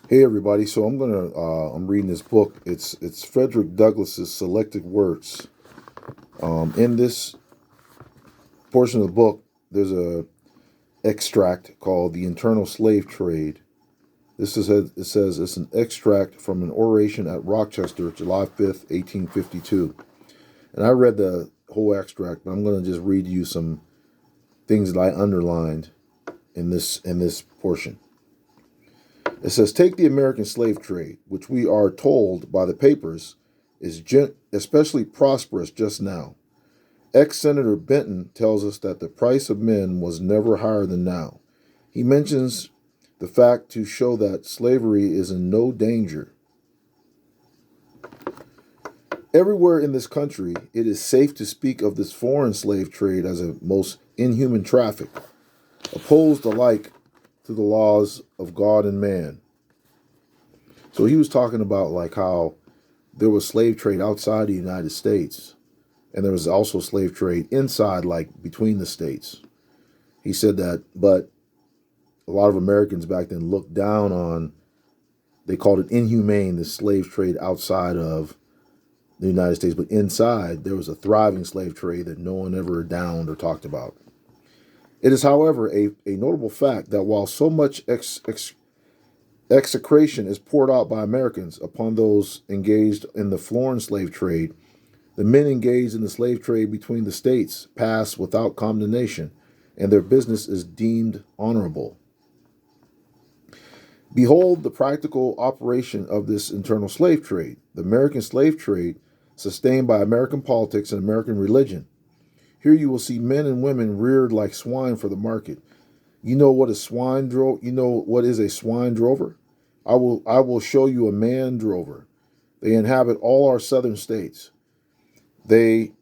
Hey everybody, so I'm reading this book. It's Frederick Douglass's Selected Works. In this portion of the book, there's a extract called "The Internal Slave Trade." It says it's an extract from an oration at Rochester, July 5th, 1852. And I read the whole extract, but I'm going to just read you some things that I underlined in this portion. It says, take the American slave trade, which we are told by the papers is especially prosperous just now. Ex-Senator Benton tells us that the price of men was never higher than now. He mentions the fact to show that slavery is in no danger. Everywhere in this country, it is safe to speak of this foreign slave trade as a most inhuman traffic, opposed alike to the laws of God and man. So he was talking about like how there was slave trade outside the United States, and there was also slave trade inside, like between the states. He said that, but a lot of Americans back then looked down on, they called it inhumane, the slave trade outside of the United States, but inside there was a thriving slave trade that no one ever downed or talked about. It is, however, a notable fact that while so much execration is poured out by Americans upon those engaged in the foreign slave trade, the men engaged in the slave trade between the states pass without condemnation, and their business is deemed honorable. Behold the practical operation of this internal slave trade, the American slave trade sustained by American politics and American religion. Here you will see men and women reared like swine for the market. You know what you know what is a swine drover? I will show you a man drover. They inhabit all our southern states. They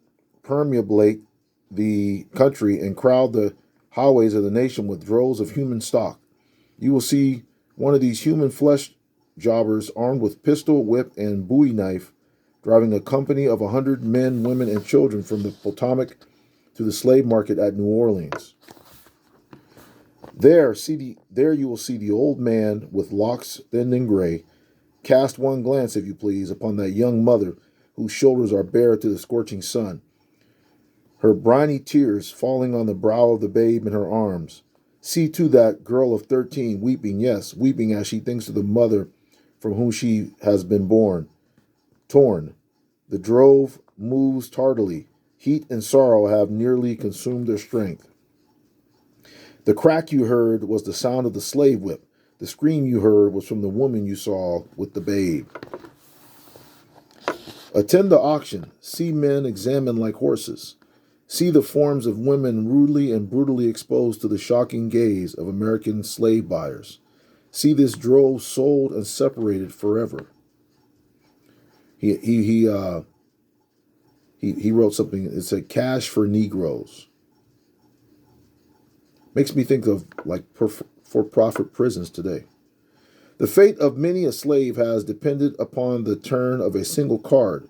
permeate the country and crowd the highways of the nation with droves of human stock. You will see one of these human flesh jobbers armed with pistol, whip, and bowie knife, driving a company of 100 men, women, and children from the Potomac to the slave market at New Orleans. There you will see the old man with locks thin and gray. Cast one glance, if you please, upon that young mother whose shoulders are bare to the scorching sun, her briny tears falling on the brow of the babe in her arms. See, too, that girl of 13 weeping, yes, weeping as she thinks of the mother from whom she has been torn. The drove moves tardily. Heat and sorrow have nearly consumed their strength. The crack you heard was the sound of the slave whip. The scream you heard was from the woman you saw with the babe. Attend the auction. See men examined like horses. See the forms of women rudely and brutally exposed to the shocking gaze of American slave buyers. See this drove sold and separated forever. He wrote something. It said cash for Negroes. Makes me think of like for-profit prisons today. The fate of many a slave has depended upon the turn of a single card,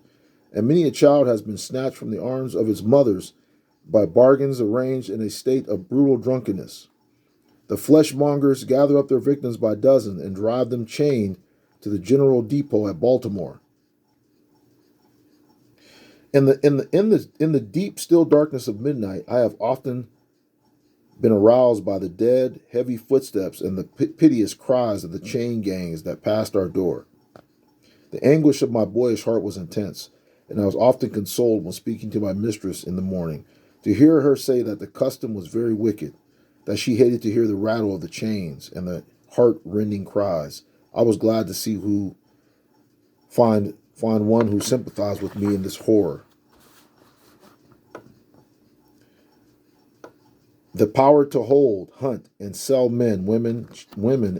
and many a child has been snatched from the arms of its mothers by bargains arranged in a state of brutal drunkenness. The fleshmongers gather up their victims by dozens and drive them chained to the General Depot at Baltimore. In the deep, still darkness of midnight, I have often been aroused by the dead, heavy footsteps and the piteous cries of the chain gangs that passed our door. The anguish of my boyish heart was intense, and I was often consoled when speaking to my mistress in the morning, to hear her say that the custom was very wicked, that she hated to hear the rattle of the chains and the heart-rending cries. I was glad to see who find one who sympathized with me in this horror. The power to hold, hunt, and sell men, women,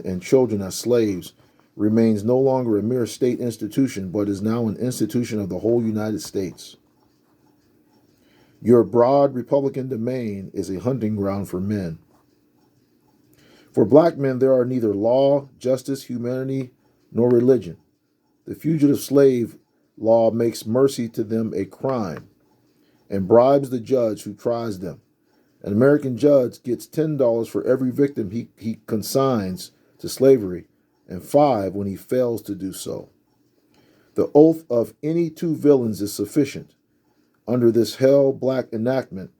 and children as slaves remains no longer a mere state institution, but is now an institution of the whole United States. Your broad Republican domain is a hunting ground for men. For black men, there are neither law, justice, humanity, nor religion. The fugitive slave law makes mercy to them a crime and bribes the judge who tries them. An American judge gets $10 for every victim he consigns to slavery, and 5 when he fails to do so. The oath of any two villains is sufficient under this hell-black enactment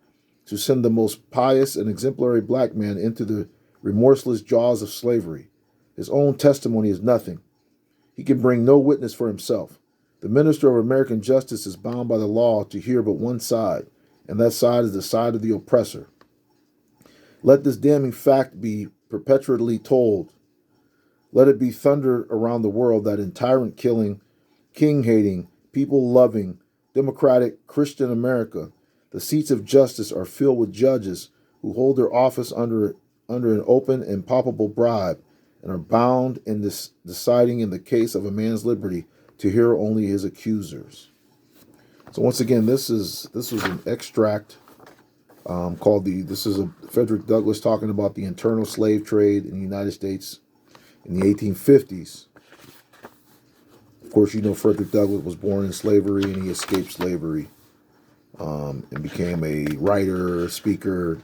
to send the most pious and exemplary black man into the remorseless jaws of slavery. His own testimony is nothing. He can bring no witness for himself. The minister of American justice is bound by the law to hear but one side, and that side is the side of the oppressor. Let this damning fact be perpetually told. Let it be thundered around the world that in tyrant-killing, king-hating, people-loving, democratic, Christian America, the seats of justice are filled with judges who hold their office under an open and palpable bribe and are bound in deciding in the case of a man's liberty to hear only his accusers. So once again, this was an extract this is a Frederick Douglass talking about the internal slave trade in the United States in the 1850s. Of course, you know Frederick Douglass was born in slavery and he escaped slavery and became a writer, a speaker,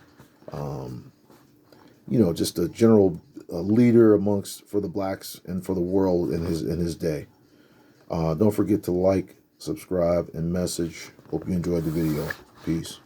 just a general leader for the blacks and for the world in his day. Don't forget to like, subscribe, and message. Hope you enjoyed the video. Peace.